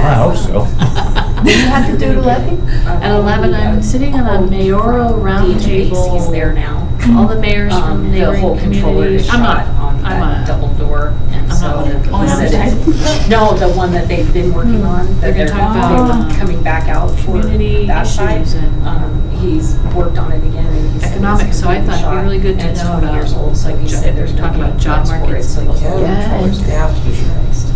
I hope so. You had to do it 11? At 11, I'm sitting on a mayoral roundtable. He's there now. All the mayors from The neighboring whole controller is communities. I'm shot not, on I'm that a, double door, and I'm so not he on said the it's, no, the one that they've been working on, They're that gonna they're talk about, they're coming back out for community that side. issues and, He's worked on it again, and he's economics, so I thought it'd be really good to know about, years old, so like, he said there's talk no about job plans for it, markets. so the whole Yeah. controller's gonna Yeah. have to be fixed.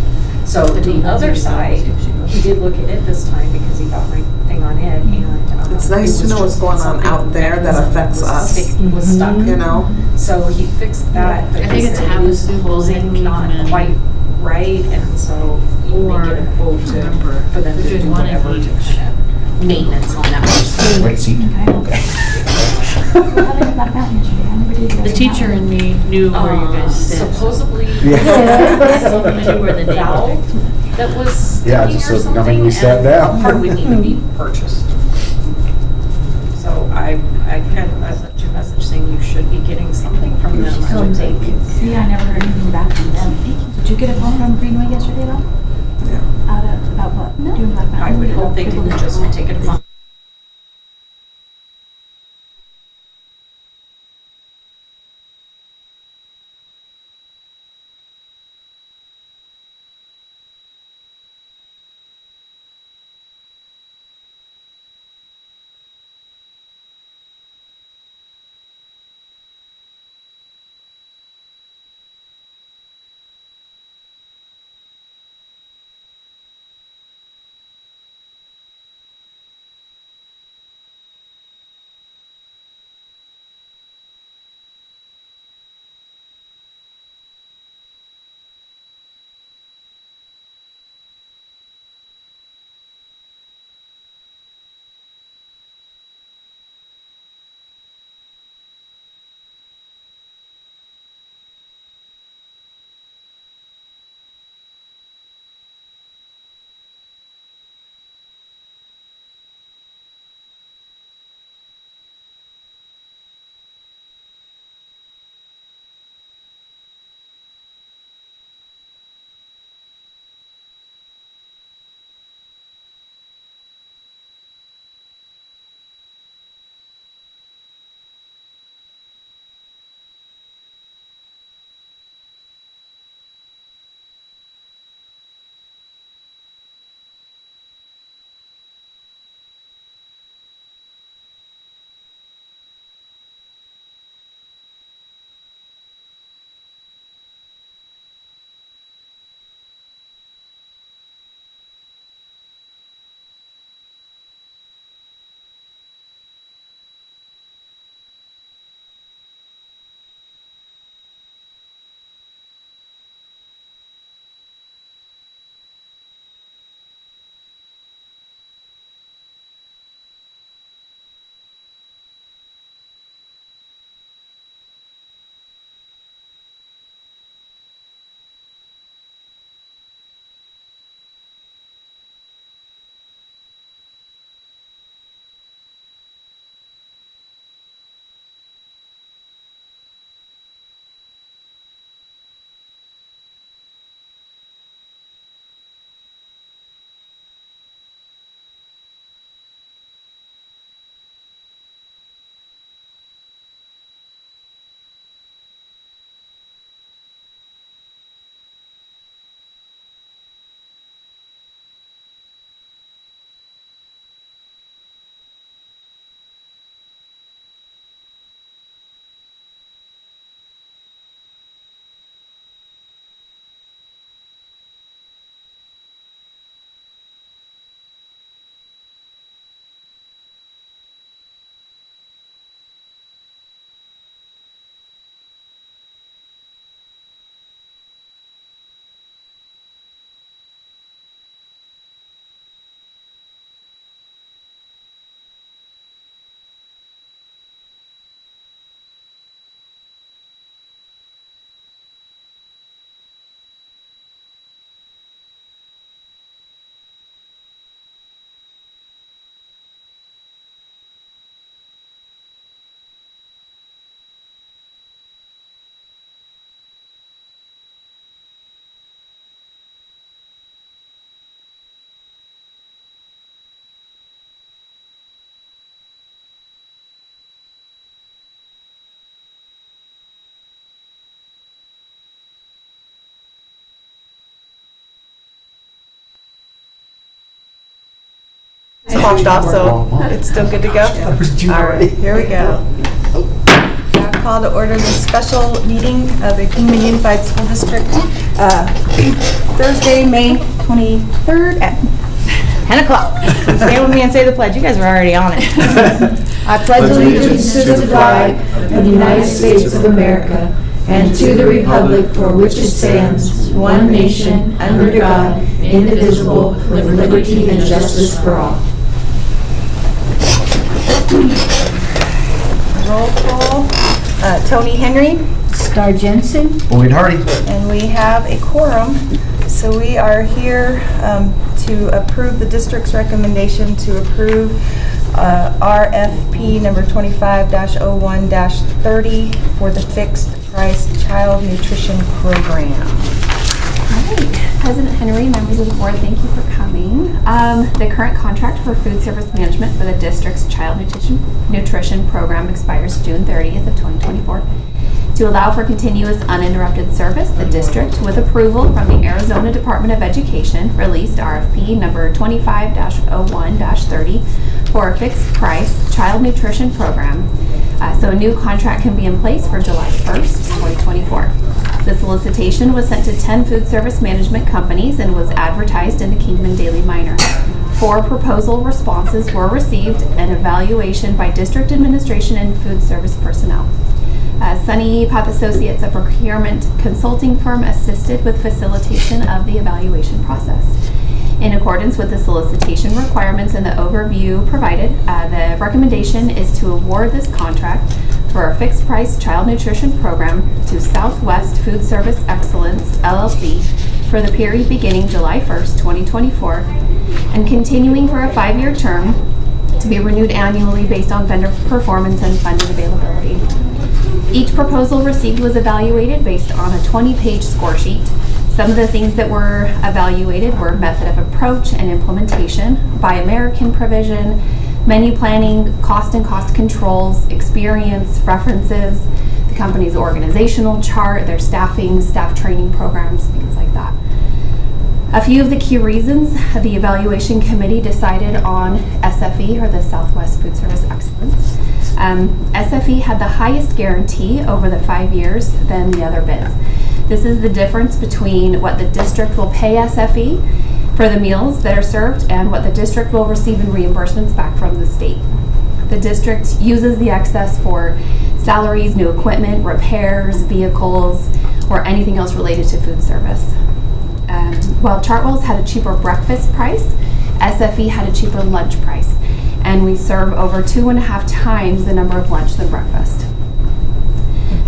So the other side, he did look at it this time because he got my thing on it, and It's nice it to know was what's going on something out there that mechanism affects was us. Was stuck. You know? So he fixed that, but I he think it's said Havasu his Building, was not Kingman. quite right, and so he Or, may get a quote to, remember, for them to they're doing do one in whatever to each. kind of maintenance on that. Great seat. The teacher in me knew where you guys sit. Supposedly, Yeah. I knew where the valve that was Yeah, sticking just or so something, nothing we sat and down. part would need to be purchased. So I kind of left you a message saying you should be getting something from them, I would think. See, I never heard anything back from them. Did you get a phone from Greenway yesterday though? Yeah. About what? Doing Black I Mountain? would hope they didn't just take it from It's popped off, so it's still good to go? All right, here we go. Now call to order the special meeting of the Kingman Unified School District, Thursday, May 23rd at 10 o'clock. Stand with me and say the pledge. You guys are already on it. I pledge allegiance to the flag of the United States of America and to the republic for which it stands, one nation, under God, indivisible, with liberty and justice for all. Roll call. Tony Henry. Star Jensen. Boyd Hardy. And we have a quorum. So we are here to approve the district's recommendation to approve RFP number 25-01-30 for the fixed price child nutrition program. All right. President Henry, members of the board, thank you for coming. The current contract for food service management for the district's child nutrition program expires June 30th of 2024. To allow for continuous uninterrupted service, the district, with approval from the Arizona Department of Education, released RFP number 25-01-30 for a fixed price child nutrition program. So a new contract can be in place for July 1st, 2024. The solicitation was sent to 10 food service management companies and was advertised in the Kingman Daily Miner. 4 proposal responses were received and evaluation by district administration and food service personnel. Sunny Path Associates, a procurement consulting firm, assisted with facilitation of the evaluation process. In accordance with the solicitation requirements and the overview provided, the recommendation is to award this contract for a fixed price child nutrition program to Southwest Food Service Excellence, LLC, for the period beginning July 1st, 2024, and continuing for a 5-year term to be renewed annually based on vendor performance and funding availability. Each proposal received was evaluated based on a 20-page score sheet. Some of the things that were evaluated were method of approach and implementation, Buy American provision, menu planning, cost and cost controls, experience, references, the company's organizational chart, their staffing, staff training programs, things like that. A few of the key reasons the evaluation committee decided on SFE, or the Southwest Food Service Excellence. SFE had the highest guarantee over the 5 years than the other bids. This is the difference between what the district will pay SFE for the meals that are served and what the district will receive in reimbursements back from the state. The district uses the excess for salaries, new equipment, repairs, vehicles, or anything else related to food service. While Chartwell's had a cheaper breakfast price, SFE had a cheaper lunch price, and we serve over 2.5 times the number of lunch than breakfast.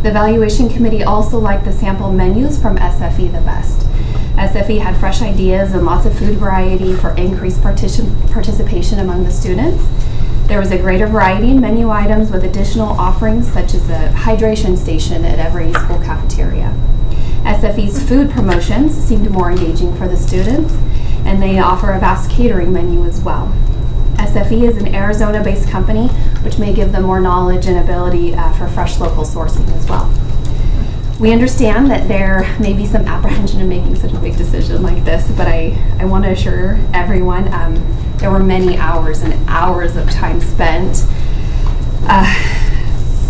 The evaluation committee also liked the sample menus from SFE the best. SFE had fresh ideas and lots of food variety for increased participation among the students. There was a greater variety in menu items with additional offerings such as a hydration station at every school cafeteria. SFE's food promotions seemed more engaging for the students, and they offer a vast catering menu as well. SFE is an Arizona-based company, which may give them more knowledge and ability for fresh local sourcing as well. We understand that there may be some apprehension in making such a big decision like this, but I want to assure everyone there were many hours and hours of time spent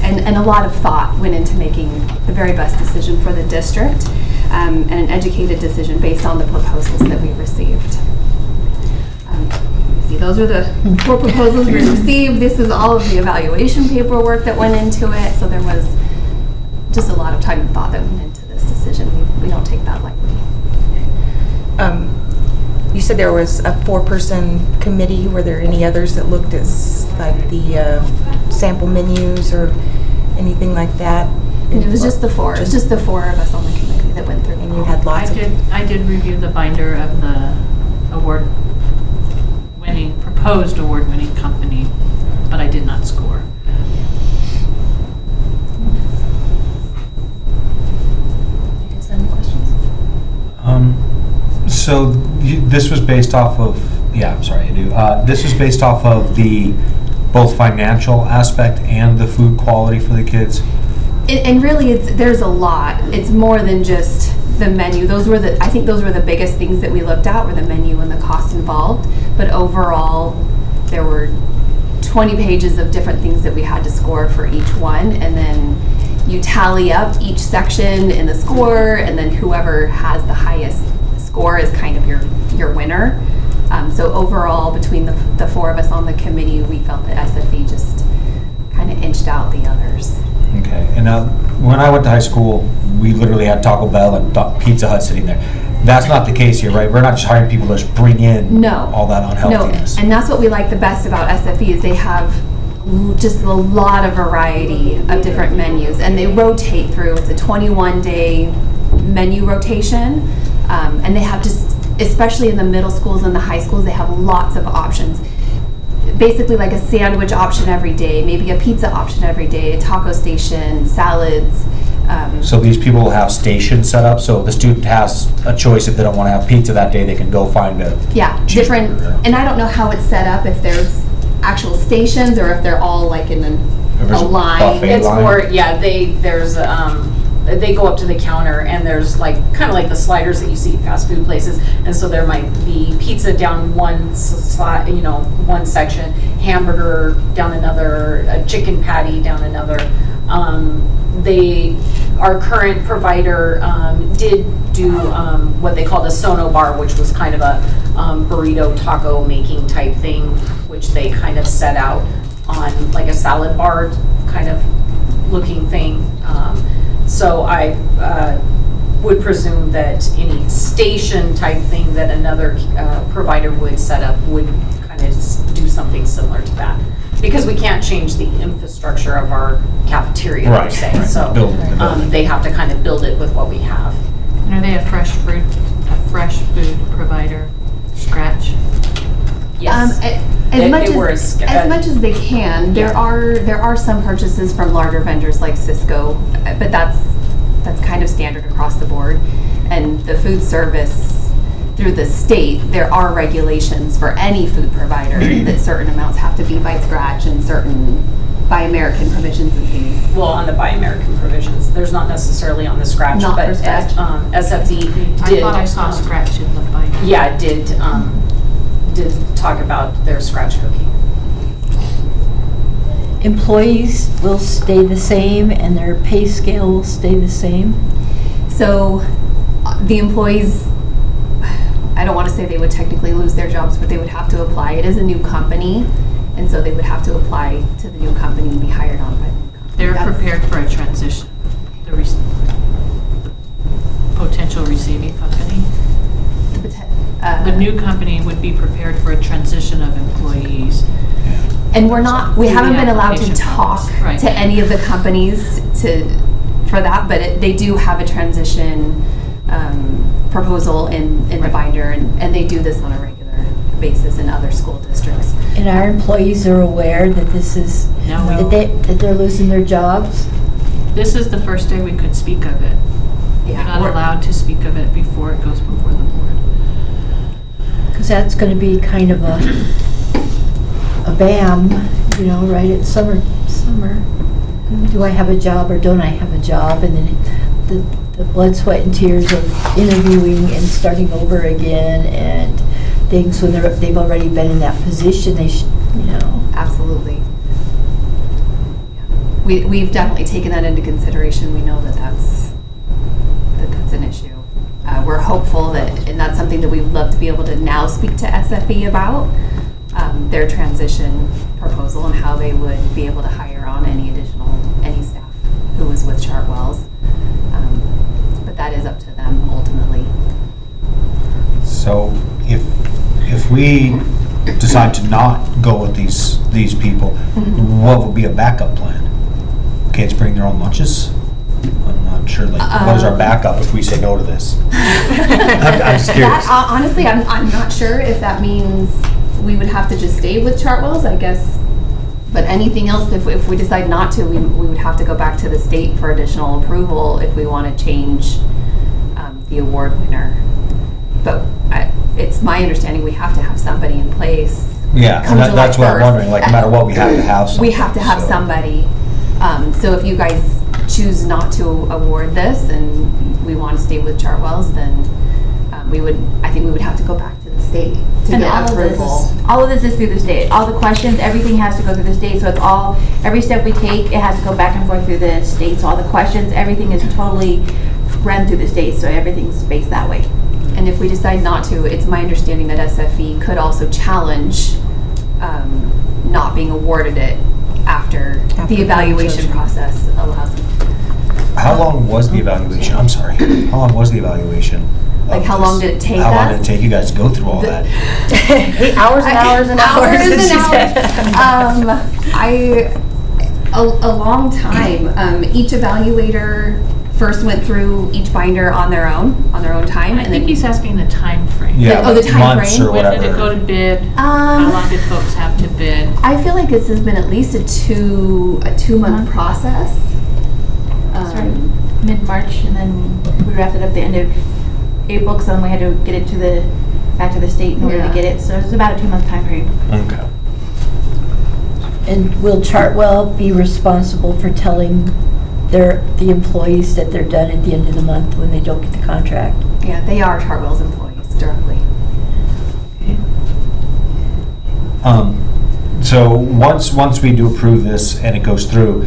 and a lot of thought went into making the very best decision for the district and an educated decision based on the proposals that we received. See, those are the 4 proposals we received. This is all of the evaluation paperwork that went into it, so there was just a lot of time and thought that went into this decision. We don't take that lightly. You said there was a 4-person committee. Were there any others that looked at like the sample menus or anything like that? It was just the 4. It was just the 4 of us on the committee that went through. And you had lots of... I did review the binder of the proposed award-winning company, but I did not score. Any questions? So this was based off of, yeah, I'm sorry, I do. This was based off of the both financial aspect and the food quality for the kids. And really, there's a lot. It's more than just the menu. I think those were the biggest things that we looked at, were the menu and the cost involved. But overall, there were 20 pages of different things that we had to score for each one, and then you tally up each section in the score, and then whoever has the highest score is kind of your winner. So overall, between the four of us on the committee, we felt that SFE just kind of inched out the others. Okay, and now, when I went to high school, we literally had Taco Bell and Pizza Hut sitting there. That's not the case here, right? We're not just hiring people to just bring in No. all that unhealthiness. No, and that's what we like the best about SFE is they have just a lot of variety of different menus, and they rotate through. It's a 21-day menu rotation, and they have just, especially in the middle schools and the high schools, they have lots of options. Basically like a sandwich option every day, maybe a pizza option every day, a taco station, salads. So these people will have stations set up, so the student has a choice. If they don't want to have pizza that day, they can go find a Yeah, different, cheeseburger. and I don't know how it's set up, if there's actual stations or if they're all like in If a there's a line. buffet. It's line? more, yeah, they go up to the counter and there's like, kind of like the sliders that you see at fast food places. And so there might be pizza down one slot, one section, hamburger down another, a chicken patty down another. Our current provider did do what they called a sono bar, which was kind of a burrito taco making type thing, which they kind of set out on like a salad bar kind of looking thing. So I would presume that any station type thing that another provider would set up would kind of do something similar to that. Because we can't change the infrastructure of our cafeteria per Right, se, right. so Build the building. they have to kind of build it with what we have. And are they a fresh food provider, scratch? Yes. As much They were as much as they can, there are some purchases from larger vendors like Cisco, but that's kind of standard across the board. And the food service through the state, there are regulations for any food provider that certain amounts have to be by scratch and certain by American provisions and things. Well, on the Buy American provisions, there's not necessarily on the scratch, Not but for scratch. SFD I did. thought I saw scratch in the binder. Yeah, did talk about their scratch cooking. Employees will stay the same and their pay scale will stay the same? So the employees, I don't want to say they would technically lose their jobs, but they would have to apply. It is a new company, and so they would have to apply to the new company and be hired on by the new company. They're That's- prepared for a transition, the potential receiving company. The new company would be prepared for a transition of employees. And we Through haven't the been allowed to application talk process, right. to any of the companies for that, but they do have a transition proposal in the binder, and they do this on a regular basis in other school districts. And our employees are aware that this is, No, that they're losing their jobs? this is the first day we could speak of it. We're not allowed to speak of it before it goes before the board. Because that's going to be kind of a bam, right at summer. Do I have a job or don't I have a job? And then the blood, sweat, and tears of interviewing and starting over again and things when they've already been in that position. Absolutely. We've definitely taken that into consideration. We know that that's an issue. We're hopeful that, and that's something that we would love to be able to now speak to SFE about, their transition proposal and how they would be able to hire on any staff who was with Chartwell's. But that is up to them ultimately. So if we decide to not go with these people, what would be a backup plan? Kids bring their own lunches? I'm not sure, what is our backup if we say no to this? I'm just curious. Honestly, I'm not sure if that means we would have to just stay with Chartwell's, I guess. But anything else, if we decide not to, we would have to go back to the state for additional approval if we want to change the award winner. But it's my understanding we have to have somebody in place. Yeah, come and that's July what I'm 1st. wondering, no matter what, we have to have something. We have to have so. somebody. So if you guys choose not to award this and we want to stay with Chartwell's, then I think we would have to go back to the state to And get all approval. all of this is through the state. All the questions, everything has to go through the state, so it's all, every step we take, it has to go back and forth through the state. So all the questions, everything is totally run through the state, so everything's based that way. And if we decide not to, it's my understanding that SFE could also challenge not being awarded it after the evaluation process allows them. How long was the evaluation? I'm sorry. How long was the evaluation? Like, of how this? long did it take How long us? did it take you guys to go through all that? 8 hours and hours and hours. Hours and she said. hours. A long time. Each evaluator first went through each binder on their own time. I think he's asking the time frame. Yeah, oh, the time months frame? or When whatever. did it go to bid? How long did folks have to bid? I feel like this has been at least a 2-month process. Started mid-March, and then we wrapped it up the end of April, because then we had to get it back to the state in order to Yeah. get it. So it was about a 2-month time frame. Okay. And will Chartwell be responsible for telling the employees that they're done at the end of the month when they don't get the contract? Yeah, they are Chartwell's employees directly. So once we do approve this and it goes through,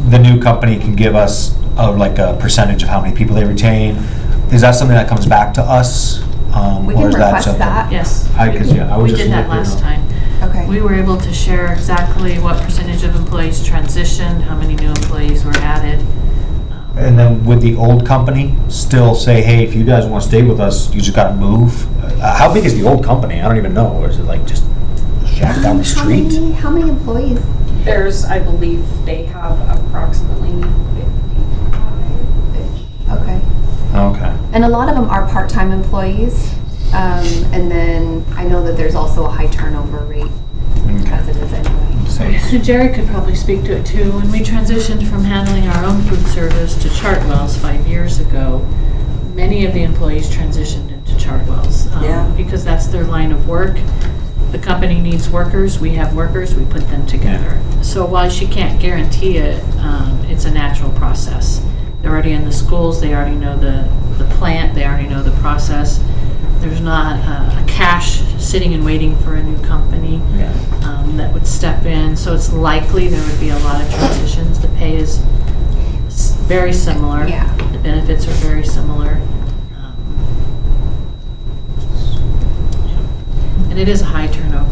the new company can give us like a percentage of how many people they retain. Is that something that comes back to us? We Or can is that request something- that. Yes. I was We just did that looking last up. time. Okay. We were able to share exactly what percentage of employees transitioned, how many new employees were added. And then would the old company still say, hey, if you guys want to stay with us, you just got to move? How big is the old company? I don't even know. Or is it like just shack down the street? How many employees? There's, I believe, they have approximately 55-ish. Okay. Okay. And a lot of them are part-time employees. And then I know that there's also a high turnover rate as it is anyway. So Jerry could probably speak to it too. When we transitioned from handling our own food service to Chartwell's 5 years ago, many of the employees transitioned into Chartwell's. Because that's their line of work. The company needs workers, we have workers, we put them together. So while she can't guarantee it, it's a natural process. They're already in the schools, they already know the plant, they already know the process. There's not a cash sitting and waiting for a new company that would step in. So it's likely there would be a lot of transitions. The pay is very similar. Yeah. The benefits are very similar. And it is a high turnover.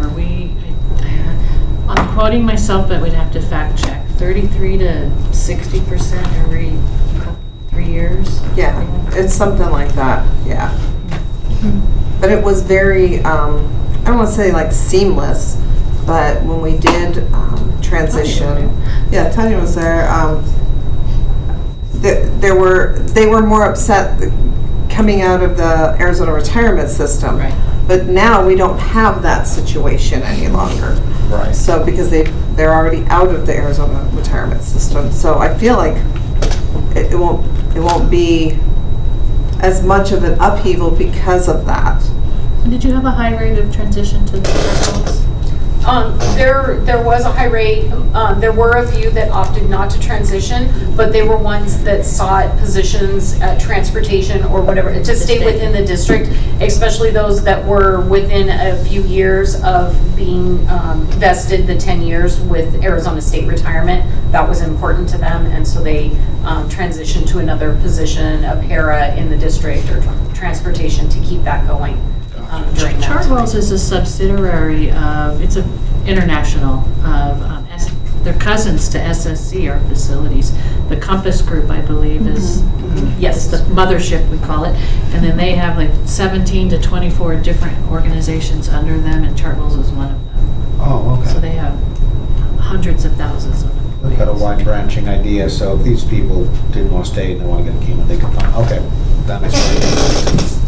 I'm quoting myself, but we'd have to fact check. 33 to 60% every 3 years. Yeah, it's something like that, yeah. But it was very, I don't want to say like seamless, but when we did transition, yeah, Tanya was there. They were more upset coming out of the Arizona retirement system. Right. But now we don't have that situation any longer. Right. So because they're already out of the Arizona retirement system. So I feel like it won't be as much of an upheaval because of that. Did you have a high rate of transition to the Chartwell's? There was a high rate. There were a few that opted not to transition, but they were ones that sought positions at transportation or whatever to stay within the district, especially those that were within a few years of being vested the 10 years with Arizona State Retirement. That was important to them, and so they transitioned to another position, a para in the district or transportation to keep that going. During that Chartwell's time. is a subsidiary of, it's a international of, they're cousins to SSC, our facilities. The Compass Group, I believe, is, yes, the mothership, we call it. And then they have like 17 to 24 different organizations under them, and Chartwell's is one of them. Oh, So okay. they have hundreds of thousands of employees. They've got a wide branching idea, so if these people didn't want to stay and they want to get a Kingman, they could find, okay, that makes sense.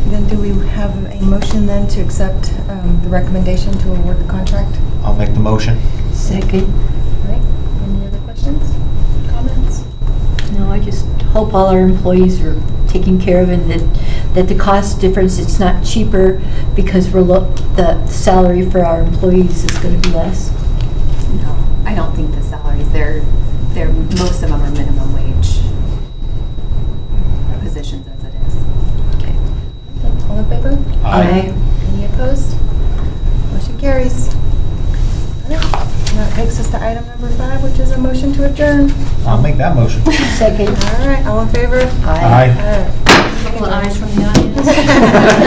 Then do we have a motion then to accept the recommendation to award the contract? I'll make the motion. Second. All right, any other questions, comments? No, I just hope all our employees are taken care of and that the cost difference, it's not cheaper because the salary for our employees is going to be less. No, I don't think the salaries, they're most of them are minimum wage. Aye. Any opposed? Motion carries. All right, and that takes us to item number 5, which is a motion to adjourn. I'll make that motion. Second. All right, all in favor? Aye. All right. Couple of eyes from the audience.